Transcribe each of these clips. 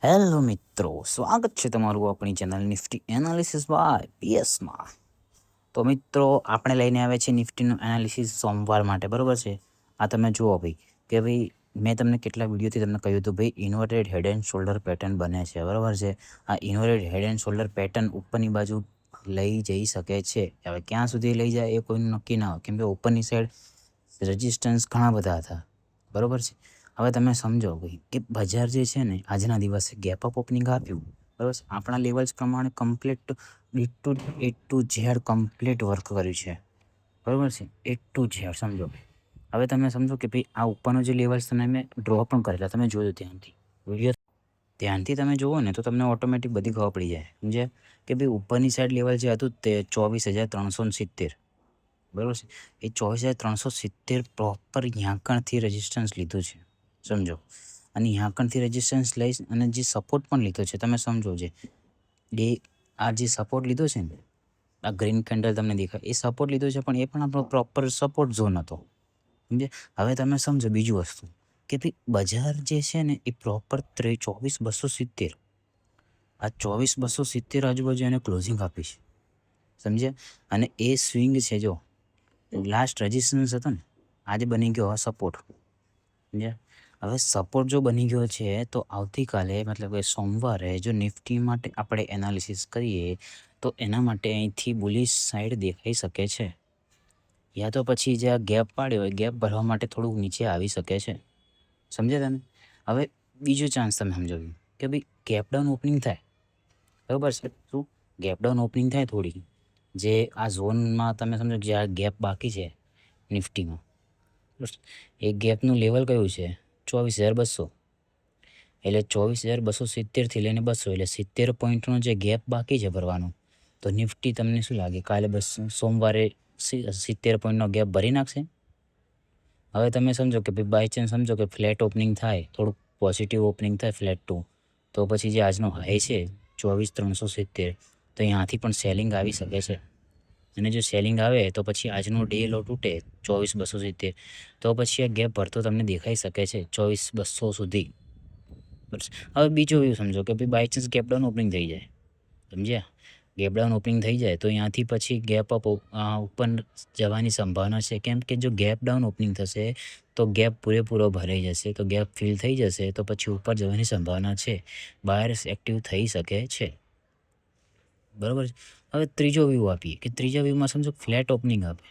Hello મિત્રો, સ્વાગત છે તમારું આપણી ચેનલ નિફ્ટી એનાલિસિસ બાય પીએસમાં. તો મિત્રો, આપણે લઈને આવ્યા છીએ નિફ્ટીનું એનાલિસિસ સોમવાર માટે, બરાબર છે. આ તમે જુઓ ભાઈ કે ભાઈ મેં તમને કેટલા વિડીયોથી તમને કહ્યું હતું ભાઈ inverted head and shoulder pattern બને છે, બરાબર છે. આ inverted head and shoulder pattern ઉપરની બાજુ લઈ જઈ શકે છે. હવે ક્યાં સુધી લઈ જાય એ કોઈનું નક્કી ના હોય, કેમ કે ઉપરની સાઈડ રેઝિસ્ટન્સ ઘણા બધા હતા, બરાબર છે. હવે તમે સમજો ભાઈ કે બજાર જે છે ને આજના દિવસે ગેપ અપ ઓપનિંગ આપ્યું, બરાબર છે. આપણા લેવલ્સ પ્રમાણે complete A to Z complete work કર્યું છે, બરાબર છે. એ ટુ ઝેડ સમજો. હવે તમે સમજો કે ભાઈ આ ઉપરનો જે લેવલ્સ તમે મેં ડ્રો પણ કરેલા, તમે જોજો ધ્યાનથી તમે જુઓ ને તો તમને ઓટોમેટિક બધી ખબર પડી જાય, સમજ્યા કે ભાઈ ઉપરની સાઈડ લેવલ જે હતું તે 24,370, બરાબર છે. એ 24,370 પ્રોપર યાંકણથી રેઝિસ્ટન્સ લીધું છે, સમજો. અને યાંકણથી રેઝિસ્ટન્સ લઈ અને જે સપોર્ટ પણ લીધો છે, તમે સમજો. આ જે સપોર્ટ લીધો છે ને, આ ગ્રીન કેન્ડલ તમને દેખાય, એ સપોર્ટ લીધો છે, પણ એ પણ આપણો પ્રોપર સપોર્ટ ઝોન હતો, સમજે. હવે તમે સમજો બીજું વસ્તુ કે ભાઈ બજાર જે છે ને એ પ્રોપર 24,270, આ 24,270 આજુબાજુ એને ક્લોઝિંગ આપી છે, સમજ્યા. અને એ સ્વિંગ છે, જો લાસ્ટ રેઝિસ્ટન્સ હતો ને, આજે બની ગયો સપોર્ટ, સમજ્યા. હવે સપોર્ટ જો બની ગયો છે તો આવતીકાલે મતલબ કે સોમવારે જો નિફ્ટી માટે આપણે એનાલિસિસ કરીએ તો એના માટે અહીંથી બુલિશ સાઈડ દેખાઈ શકે છે, યા તો પછી જે આ ગેપ પાડ્યો હોય ગેપ ભરવા માટે થોડુંક નીચે આવી શકે છે, સમજ્યા તમે. હવે બીજો ચાન્સ તમે સમજો કે ભાઈ ગેપ ડાઉન ઓપનિંગ થાય, બરાબર છે. શું ગેપ ડાઉન ઓપનિંગ થાય થોડી, જે આ ઝોનમાં તમે સમજો જે આ ગેપ બાકી છે નિફ્ટીમાં, એ ગેપનું લેવલ કયું છે 24,200, એટલે 24,270થી લઈને 200 એટલે 70 પોઈન્ટનો જે ગેપ બાકી છે ભરવાનો, તો નિફ્ટી તમને શું લાગે કાલે સોમવારે 70 પોઈન્ટનો ગેપ ભરી નાખશે. હવે તમે સમજો કે ભાઈ બાય ચાન્સ સમજો કે ફ્લેટ ઓપનિંગ થાય, થોડુંક પોઝિટિવ ઓપનિંગ થાય ફ્લેટ ટુ, તો પછી જે આજનો હાઈ છે 24,370, તો અહીંયાથી પણ સેલિંગ આવી શકે છે. અને જો સેલિંગ આવે તો પછી આજનો ડે લો તૂટે 24,270, તો પછી આ ગેપ ભરતો તમને દેખાઈ શકે છે 24,200 સુધી. હવે બીજું એવું સમજો કે ભાઈ by chance gap down opening થઈ જાય, સમજ્યા. ગેપ ડાઉન ઓપનિંગ થઈ જાય તો અહીંયાથી પછી ગેપ અપ ઉપર જવાની સંભાવના છે, કેમ કે જો ગેપ ડાઉન ઓપનિંગ થશે તો ગેપ પૂરેપૂરો ભરાઈ જશે, તો ગેપ ફિલ થઈ જશે તો પછી ઉપર જવાની સંભાવના છે, બાયર્સ એક્ટિવ થઈ શકે છે, બરાબર છે. હવે ત્રીજો વ્યૂ આપીએ કે ત્રીજા વ્યૂમાં સમજો ફ્લેટ ઓપનિંગ આપે,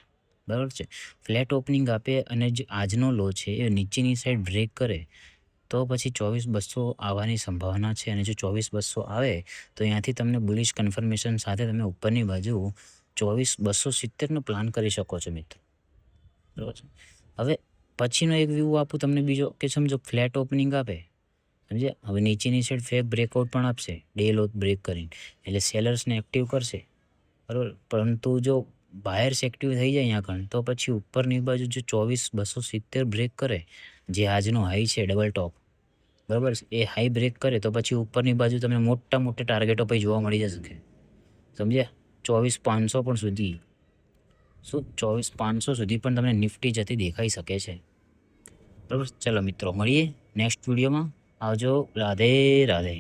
બરાબર છે. ફ્લેટ ઓપનિંગ આપે અને જે આજનો લો છે એ નીચેની સાઈડ બ્રેક કરે તો પછી 24,200 આવવાની સંભાવના છે. અને જો 24,200 આવે તો અહીંયાથી તમને બુલિશ કન્ફર્મેશન સાથે તમે ઉપરની બાજુ 24,270નો પ્લાન કરી શકો છો મિત્રો, બરાબર છે. હવે પછીનો એક વ્યૂ આપું તમને બીજો કે સમજો ફ્લેટ ઓપનિંગ આપે, સમજે. હવે નીચેની સાઈડ ફેક બ્રેકઆઉટ પણ આપશે ડે લો બ્રેક કરીને, એટલે સેલર્સને એક્ટિવ કરશે, બરાબર. પરંતુ જો બાયર્સ એક્ટિવ થઈ જાય અહીંયા આગળ તો પછી ઉપરની બાજુ જો 24,270 બ્રેક કરે, જે આજનો હાઈ છે ડબલ ટોપ, બરાબર છે, એ હાઈ બ્રેક કરે તો પછી ઉપરની બાજુ તમને મોટા ટાર્ગેટો પછી જોવા મળી જશે, સમજ્યા. 24,500 પણ સુધી, શું 24,500 સુધી પણ તમને નિફ્ટી જતી દેખાઈ શકે છે, બરાબર. ચલો મિત્રો, મળીએ નેક્સ્ટ વિડીયોમાં. આવજો. રાધે રાધે.